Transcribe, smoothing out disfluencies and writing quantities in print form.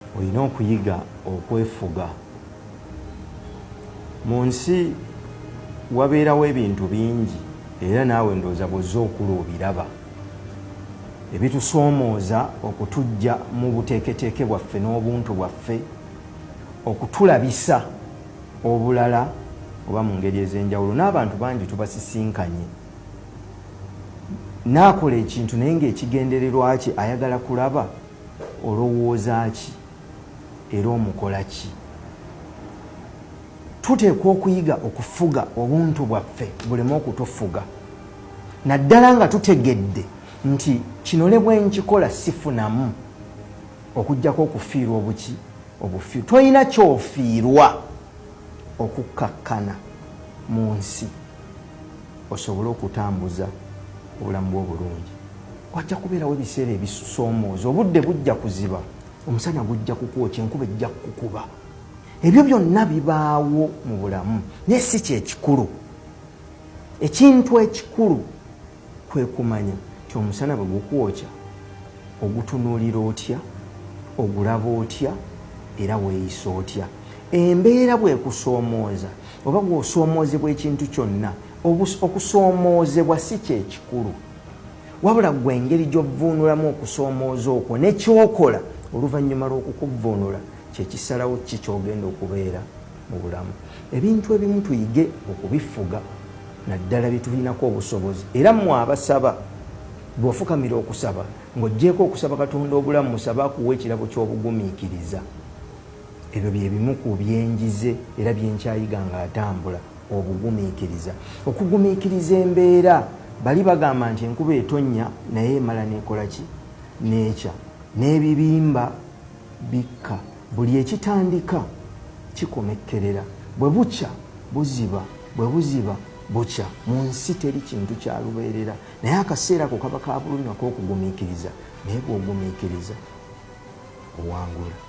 olina okuyiga okwefuga. Mu nsi wabeerawo ebintu bingi era naawe ndowooza bw'ozza okula obiraba ebitusoomooza okutujja mu buteeketeeke bwaffe n'obuntu bwaffe, okutulabisa obulala oba mu ngeri ez'enjawulo. N'abantu bangi tubasisinkanye, naakola ekintu naye ng'ekigendererwa kye ayagala kulaba olowooza ki era omukola ki. Tuteekwa okuyiga okufuga obuntu bwaffe buleme okutufuga, naddala nga tutegedde nti kino ne bwe nkikola sifunamu okuggyako okufiirwa obufiirwa. Tolina kyofiirwa okukkakkana mu nsi osobole okutambuza obulamu bwo obulungi. Wajja kubeerawo ebiseera ebisusoomooza, obudde bujja kuziba, omusana gujja kukwokya, enkuba ejja kukuba. Ebyo byonna bibaawo mu bulamu naye si kyekikulu. Ekintu ekikulu kwe kumanya nti omusana bwe gukwokya ogutunuulira otya, ogulaba otya era weeyisa otya. Embeera bw'ekusoomooza oba bw'osoomoozebwa ekintu kyonna, okusoomoozebwa si kyekikulu, wabula gwe engeri gy'ovvuunulamu okusoomooza okwo n'ekyokola oluvannyuma lw'okukuvvuunula kyekisalawo ki ky'ogenda okubeera mu bulamu. Ebintu ebimu tuyige okubifuga naddala bye tulinako obusobozi. Era mmwe abasaba, bw'ofukamira okusaba ng'oggyeko okusaba Katonda obulamu, musaba akuwa ekirabo ky'obugumiikiriza. Ebyo bye bimu ku byenjize era byenkyayiga ng'atambula, obugumiikiriza. Okugumiikiriza embeera, bali bagamba nti enkuba etonnya naye emala n'ekola ki? N'ekya. N'ebibimba bikka. Buli ekitandika kikomekkerera. Bwe bukya buziba, bwe buziba bukya. Mu nsi teri kintu kya lubeerera, naye akaseera ako kaba ka bulumi ak'okugumiikiriza, naye bw'ogumiikiriza owangula.